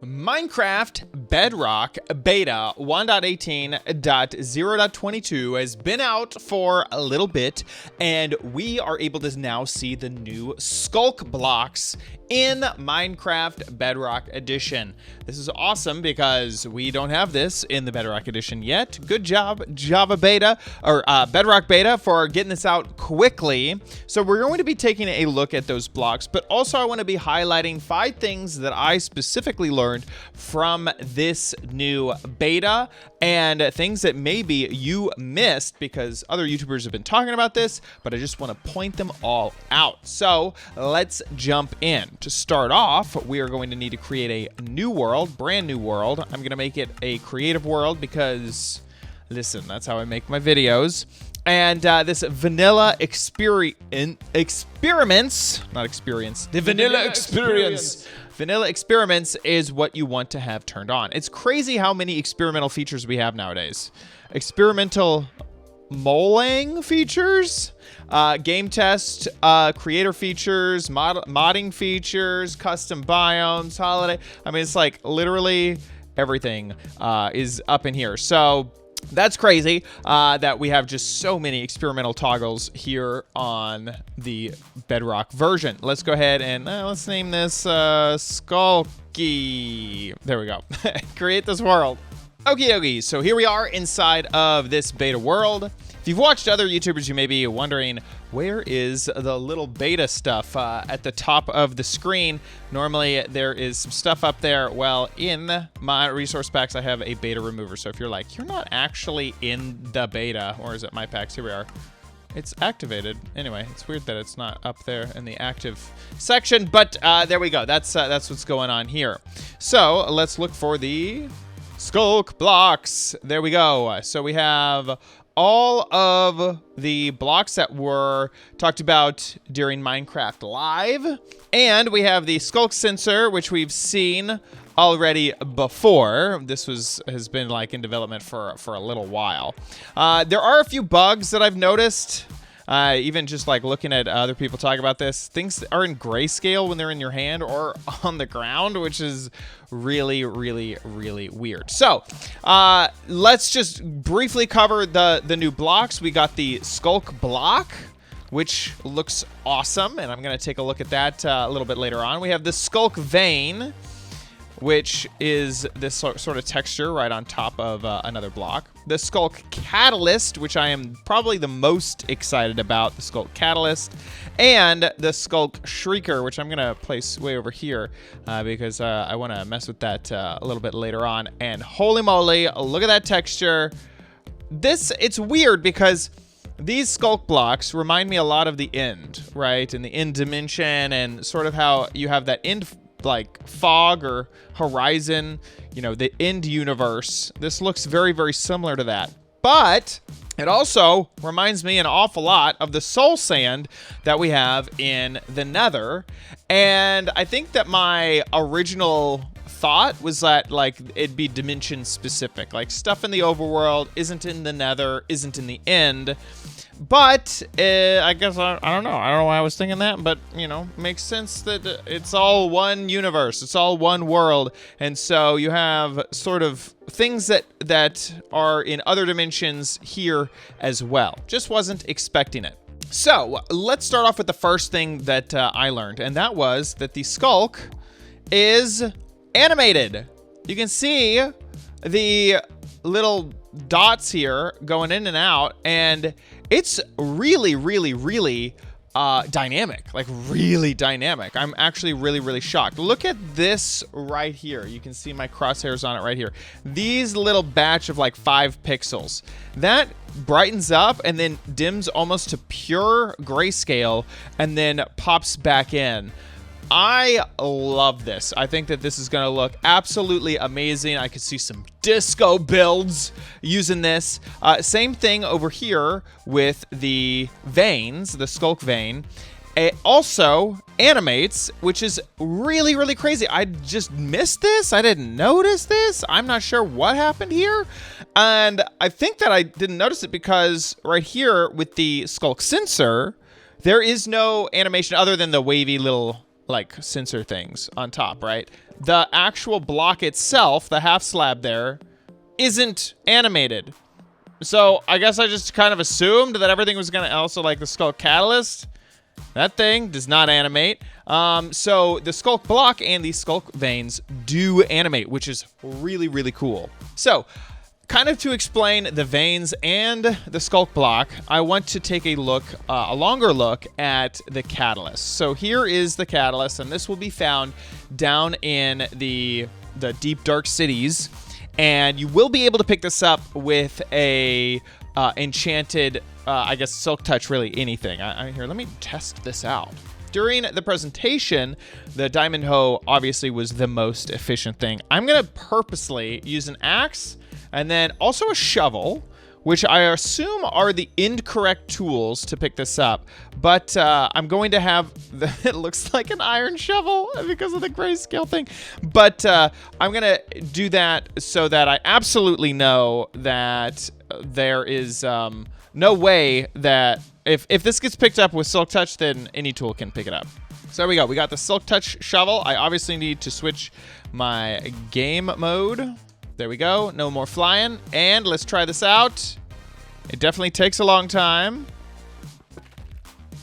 Minecraft Bedrock Beta 1.18.0.22 has been out for a little bit, and we are able to now see the new Skulk blocks in Minecraft Bedrock Edition. This is awesome because we don't have this in the Bedrock Edition yet. Good job, Bedrock Beta, for getting this out quickly. So we're going to be taking a look at those blocks, but also I want to be highlighting 5 things that I specifically learned from this new beta and things that maybe you missed because other YouTubers have been talking about this, but I just want to point them all out. So let's jump in. To start off, we are going to need to create a new world, brand new world. I'm going to make it a creative world because, listen, that's how I make my videos. And this vanilla experiments, not experience, the vanilla experience. Vanilla experiments is what you want to have turned on. It's crazy how many experimental features we have nowadays. Experimental moling features, game test, creator features, modding features, custom biomes, holiday. I mean, it's like literally everything is up in here. So that's crazy that we have just so many experimental toggles here on the Bedrock version. Let's go ahead and let's name this Skulky. There we go. Create this world. Okay, so here we are inside of this beta world. If you've watched other YouTubers, you may be wondering, where is the little beta stuff at the top of the screen? Normally, there is some stuff up there. Well, in my resource packs, I have a beta remover. So if you're like, you're not actually in the beta, or is it my packs? Here we are. It's activated. Anyway, it's weird that it's not up there in the active section, but there we go. That's what's going on here. So let's look for the Skulk blocks. There we go. So we have all of the blocks that were talked about during Minecraft Live. And we have the Sculk Sensor, which we've seen already before. This has been like in development for a little while. There are a few bugs that I've noticed. Even just like looking at other people talk about this, things are in grayscale when they're in your hand or on the ground, which is really, really, really weird. So let's just briefly cover the new blocks. We got the Skulk Block, which looks awesome, and I'm going to take a look at that a little bit later on. We have the Sculk Vein, which is this sort of texture right on top of another block. The Skulk Catalyst, which I am probably the most excited about, the Skulk Catalyst, and the Sculk Shrieker, which I'm going to place way over here because I want to mess with that a little bit later on. And holy moly, look at that texture. It's weird because these Skulk blocks remind me a lot of the End, right? And the End dimension and sort of how you have that End like fog or horizon, you know, the End universe. This looks very, very similar to that. But it also reminds me an awful lot of the soul sand that we have in the Nether. And I think that my original thought was that like it'd be dimension specific. Like stuff in the overworld isn't in the Nether, isn't in the End. But I guess I don't know. I don't know why I was thinking that, but you know, makes sense that it's all one universe. It's all one world, and so you have sort of things that are in other dimensions here as well. Just wasn't expecting it. So let's start off with the first thing that I learned, and that was that the Skulk is animated. You can see the little dots here going in and out, and it's really, really, really dynamic, like really dynamic. I'm actually really, really shocked. Look at this right here. You can see my crosshairs on it right here. These little batch of like 5 pixels. That brightens up and then dims almost to pure grayscale and then pops back in. I love this. I think that this is going to look absolutely amazing. I could see some disco builds using this. Same thing over here with the veins, the Skulk Vein. It also animates, which is really, really crazy. I just missed this. I didn't notice this. I'm not sure what happened here. And I think that I didn't notice it because right here with the Skulk Sensor, there is no animation other than the wavy little like sensor things on top, right? The actual block itself, the half slab there, isn't animated. So I guess I just kind of assumed that everything was gonna also like the Skulk Catalyst. That thing does not animate. So the Skulk Block and the Sculk Veins do animate, which is really, really cool. So kind of to explain the Veins and the Skulk Block, I want to take a look, a longer look at the Catalyst. So here is the Catalyst, and this will be found down in the deep dark cities. And you will be able to pick this up with a enchanted, I guess, Silk Touch, really anything. Here, let me test this out. During the presentation, the Diamond Hoe obviously was the most efficient thing. I'm going to purposely use an axe and then also a shovel, which I assume are the incorrect tools to pick this up. But I'm going to have, it looks like an iron shovel because of the grayscale thing. But I'm going to do that so that I absolutely know that there is no way that if this gets picked up with Silk Touch, then any tool can pick it up. So there we go. We got the Silk Touch shovel. I obviously need to switch my game mode. There we go. No more flying. And let's try this out. It definitely takes a long time.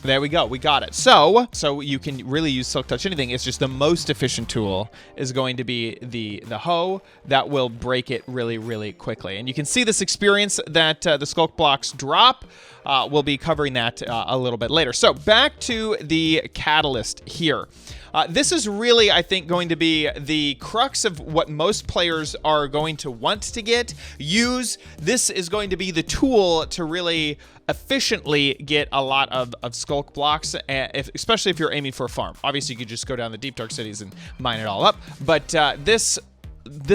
There we go. We got it. So you can really use Silk Touch anything. It's just the most efficient tool is going to be the hoe that will break it really, really quickly. And you can see this experience that the Skulk blocks drop. We'll be covering that a little bit later. So back to the Catalyst here. This is really, I think, going to be the crux of what most players are going to want to use. This is going to be the tool to really efficiently get a lot of Skulk blocks, especially if you're aiming for a farm. Obviously, you could just go down the deep dark cities and mine it all up, but this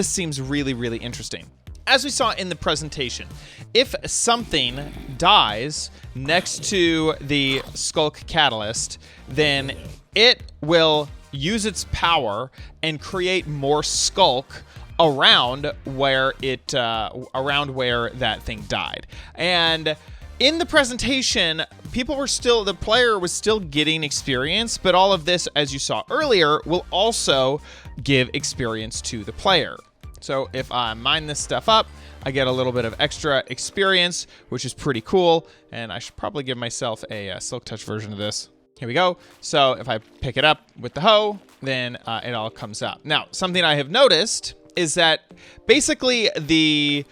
seems really, really interesting. As we saw in the presentation, if something dies next to the Skulk Catalyst, then it will use its power and create more Skulk around where that thing died. And in the presentation, the player was still getting experience, but all of this, as you saw earlier, will also give experience to the player. So if I mine this stuff up, I get a little bit of extra experience, which is pretty cool. And I should probably give myself a Silk Touch version of this. Here we go. So if I pick it up with the hoe, then it all comes up. Now, something I have noticed is that basically the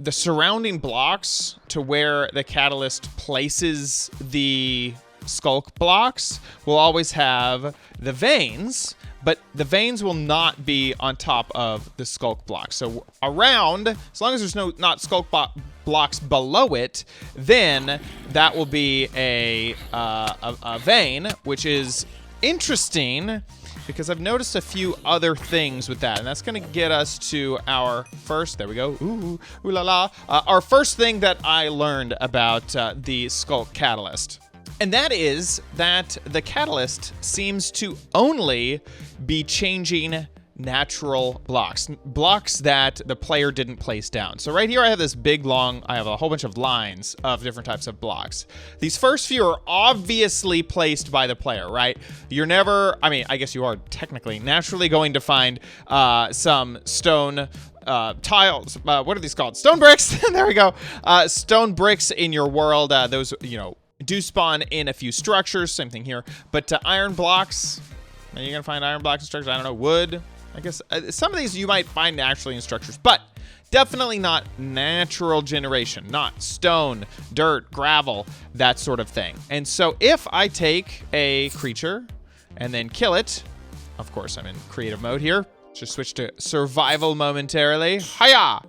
surrounding blocks to where the Catalyst places the Skulk blocks will always have the veins, but the veins will not be on top of the Skulk block. So around, as long as there's not Skulk blocks below it, then that will be a vein, which is interesting because I've noticed a few other things with that, and that's going to get us to our first, there we go, ooh la la, our first thing that I learned about the Skulk Catalyst. And that is that the Catalyst seems to only be changing natural blocks that the player didn't place down. So right here I have this big long, I have a whole bunch of lines of different types of blocks. These first few are obviously placed by the player, right? You're never, I mean, I guess you are technically naturally going to find some stone tiles, what are these called? Stone bricks. There we go. Stone bricks in your world. Those, you know, do spawn in a few structures. Same thing here. But iron blocks, are you gonna find iron blocks in structures? I don't know. Wood. I guess some of these you might find naturally in structures, but definitely not natural generation, not stone, dirt, gravel, that sort of thing. And so if I take a creature and then kill it, of course I'm in creative mode here. Just switch to survival momentarily. Hiya!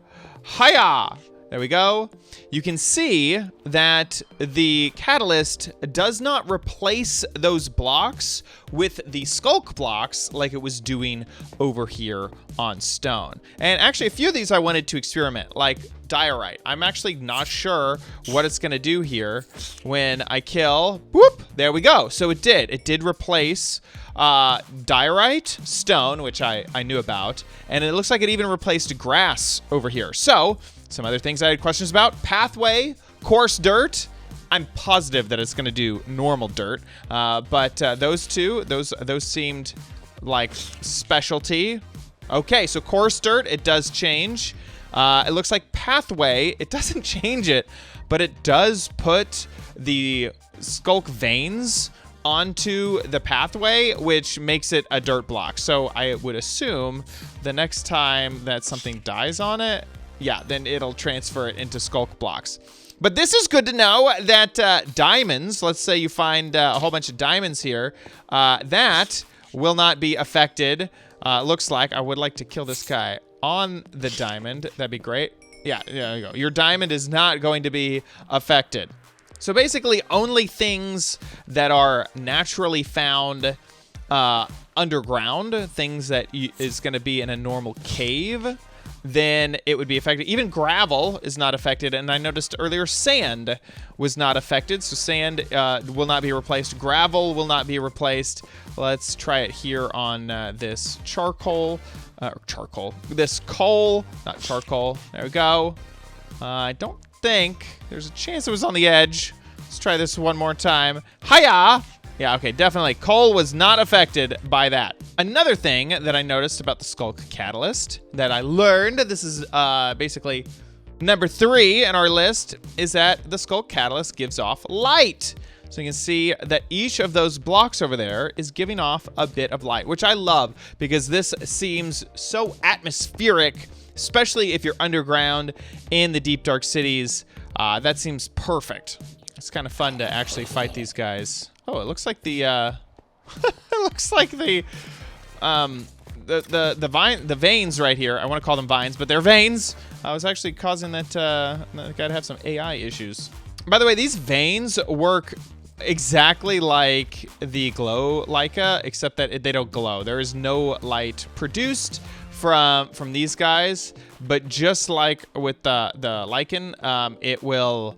Hiya! There we go. You can see that the Catalyst does not replace those blocks with the Skulk blocks like it was doing over here on stone. And actually a few of these I wanted to experiment, like diorite. I'm actually not sure what it's gonna do here when I kill, whoop, there we go. So it did replace diorite, stone, which I knew about, and it looks like it even replaced grass over here. So some other things I had questions about: pathway, coarse dirt, I'm positive that it's going to do normal dirt. But those two, those seemed like specialty. Okay, so coarse dirt, it does change. It looks like pathway, it doesn't change it, but it does put the Sculk Veins onto the pathway, which makes it a dirt block. So I would assume the next time that something dies on it, yeah, then it'll transfer it into Skulk blocks. But this is good to know that diamonds, let's say you find a whole bunch of diamonds here, that will not be affected. Looks like I would like to kill this guy on the diamond. That'd be great. Yeah, there you go. Your diamond is not going to be affected. So basically, only things that are naturally found underground, things that is going to be in a normal cave, then it would be affected. Even gravel is not affected, and I noticed earlier sand was not affected, so sand will not be replaced. Gravel will not be replaced. Let's try it here on this this coal, not charcoal. There we go. I don't think there's a chance it was on the edge. Let's try this one more time. Hiya! Yeah, okay, definitely. Coal was not affected by that. Another thing that I noticed about the Skulk Catalyst that I learned, this is basically number 3 in our list, is that the Skulk Catalyst gives off light. So you can see that each of those blocks over there is giving off a bit of light, which I love because this seems so atmospheric, especially if you're underground in the deep dark cities. That seems perfect. It's kind of fun to actually fight these guys. Oh, it looks like the it looks like the veins right here. I want to call them vines, but they're veins. I was actually causing that guy to have some AI issues. By the way, these veins work exactly like the glow Leica, except that they don't glow. There is no light produced from these guys, but just like with the lichen, it will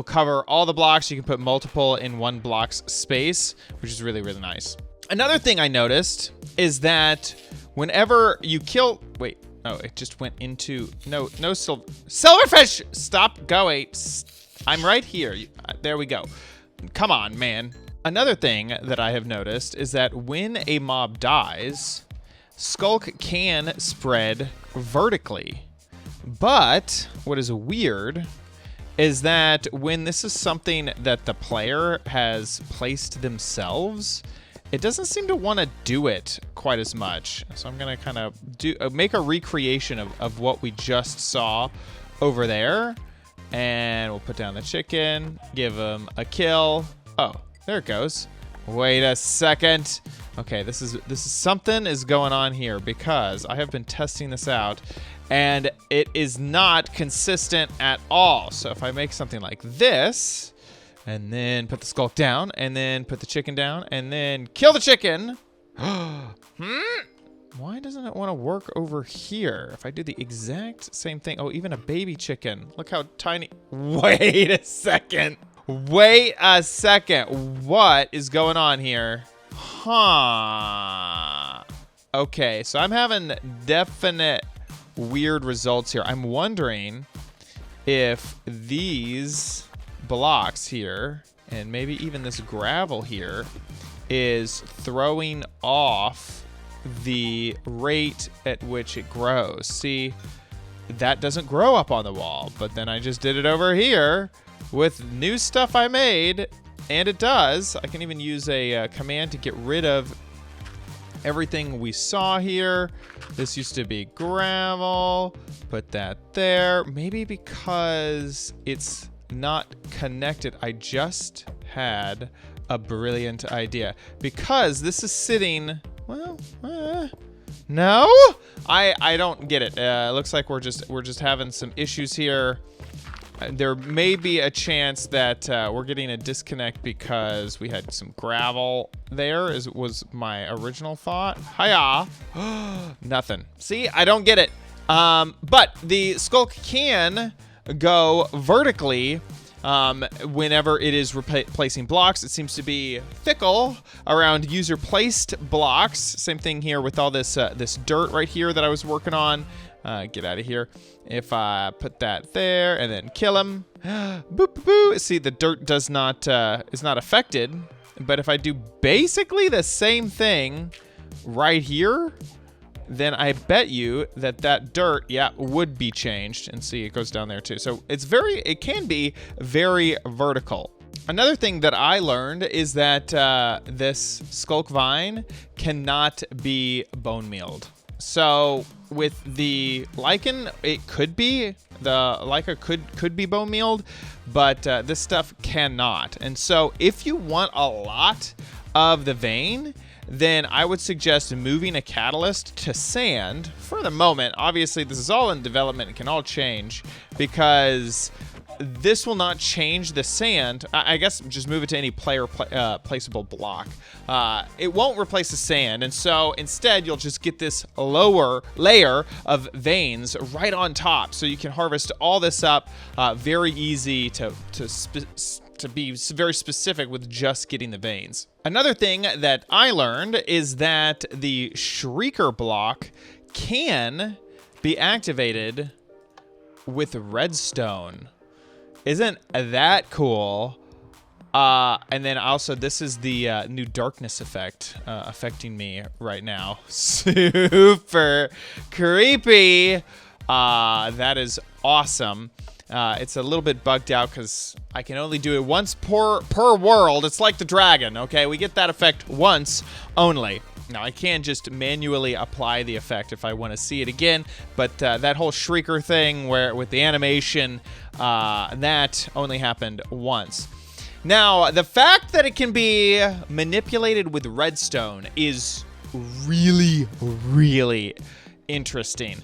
cover all the blocks. You can put multiple in one block's space, which is really, really nice. Another thing I noticed is that whenever you kill, wait, oh, it just went into, no, silverfish, stop going. I'm right here. There we go. Come on, man. Another thing that I have noticed is that when a mob dies, Skulk can spread vertically. But what is weird is that when this is something that the player has placed themselves, it doesn't seem to want to do it quite as much. So I'm gonna kind of make a recreation of what we just saw over there. And we'll put down the chicken, give him a kill. Oh, there it goes. Wait a second. Okay, this is something is going on here because I have been testing this out and it is not consistent at all. So if I make something like this and then put the Skulk down and then put the chicken down and then kill the chicken. Why doesn't it want to work over here? If I do the exact same thing. Oh, even a baby chicken. Look how tiny. Wait a second. Wait a second. What is going on here? Huh. Okay, so I'm having definite weird results here. I'm wondering if these blocks here, and maybe even this gravel here, is throwing off the rate at which it grows. See, that doesn't grow up on the wall, but then I just did it over here with new stuff I made, and it does. I can even use a command to get rid of everything we saw here. This used to be gravel. Put that there. Maybe because it's not connected. I just had a brilliant idea. Because this is sitting... Well, no, I don't get it. It looks like we're just having some issues here. There may be a chance that we're getting a disconnect because we had some gravel there. Was my original thought. Hiya, nothing. See, I don't get it. But the Skulk can go vertically, whenever it is replacing blocks. It seems to be fickle around user-placed blocks. Same thing here with all this this dirt right here that I was working on. Get out of here. If I put that there and then kill him. Boop, boop, boop. See, the dirt does not is not affected. But if I do basically the same thing right here, then I bet you that that dirt, yeah, would be changed. And see, it goes down there too. So it can be very vertical. Another thing that I learned is that this Sculk Vine cannot be bone mealed. So with the lichen, it could be. The Leica could be bone mealed, but this stuff cannot. And so if you want a lot of the vein, then I would suggest moving a catalyst to sand for the moment. Obviously, this is all in development. It can all change because this will not change the sand. I guess just move it to any placeable block. It won't replace the sand, and so instead you'll just get this lower layer of veins right on top, so you can harvest all this up. Very easy to be very specific with just getting the veins. Another thing that I learned is that the Shrieker block can be activated with redstone. Isn't that cool? And then also, this is the new darkness effect affecting me right now. Super creepy. That is awesome. It's a little bit bugged out because I can only do it once per world. It's like the dragon, okay? We get that effect once only. Now, I can just manually apply the effect if I want to see it again, but that whole Shrieker thing where with the animation, that only happened once. Now, the fact that it can be manipulated with redstone is really, really interesting.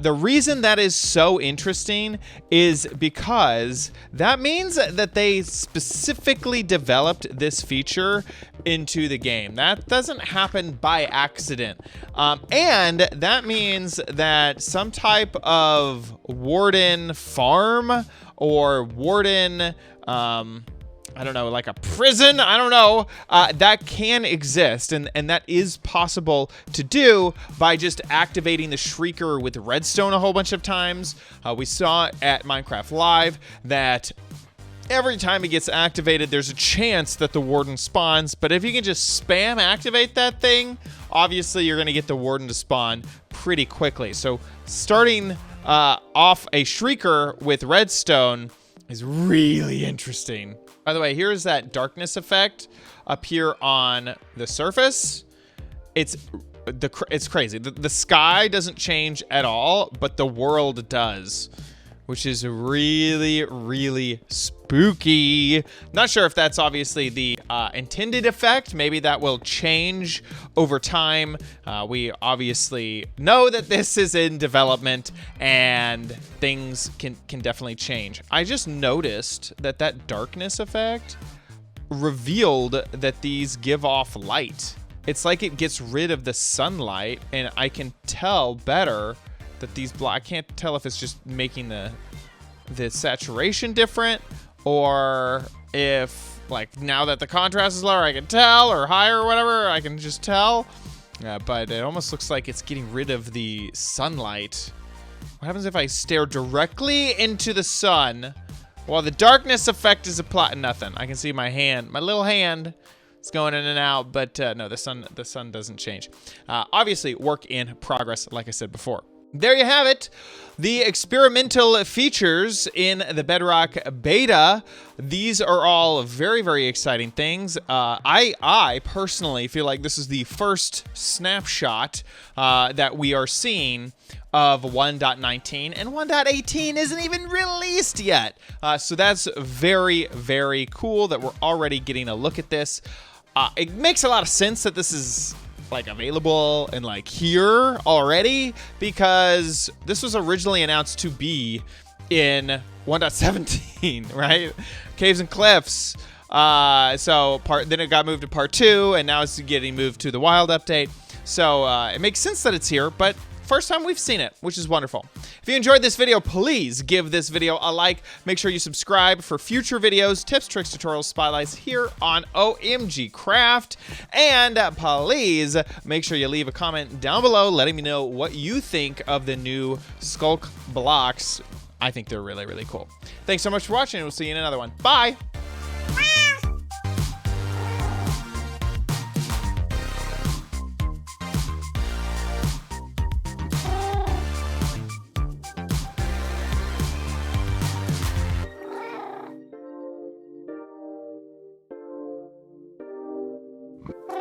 The reason that is so interesting is because that means that they specifically developed this feature into the game. That doesn't happen by accident. And that means that some type of warden farm or warden, I don't know, like a prison, I don't know, that can exist, and that is possible to do by just activating the Shrieker with redstone a whole bunch of times. We saw at Minecraft Live that every time it gets activated, there's a chance that the warden spawns, but if you can just spam activate that thing, obviously you're gonna get the warden to spawn pretty quickly. So starting off a Shrieker with redstone is really interesting. By the way, here's that darkness effect up here on the surface. It's crazy. The sky doesn't change at all, but the world does, which is really, really spooky. Not sure if that's obviously the intended effect. Maybe that will change over time. We obviously know that this is in development and things can definitely change. I just noticed that darkness effect revealed that these give off light. It's like it gets rid of the sunlight, and I can tell better that these I can't tell if it's just making the saturation different, or if like now that the contrast is lower I can tell, or higher or whatever, I can just tell. But it almost looks like it's getting rid of the sunlight. What happens if I stare directly into the sun while the darkness effect is applied? Nothing. I can see my hand, my little hand. It's going in and out, but no, the sun doesn't change. Obviously, work in progress, like I said before. There you have it. The experimental features in the Bedrock Beta. These are all very, very exciting things. I personally feel like this is the first snapshot that we are seeing of 1.19, and 1.18 isn't even released yet. So that's very, very cool that we're already getting a look at this. It makes a lot of sense that this is like available and like here already, because this was originally announced to be in 1.17, right? Caves and Cliffs. Then it got moved to part 2, and now it's getting moved to the wild update. So it makes sense that it's here, but first time we've seen it, which is wonderful. If you enjoyed this video, please give this video a like. Make sure you subscribe for future videos, tips, tricks, tutorials, spotlights here on OMG Craft. And please make sure you leave a comment down below letting me know what you think of the new Skulk blocks. I think they're really, really cool. Thanks so much for watching, and we'll see you in another one. Bye! Yeah.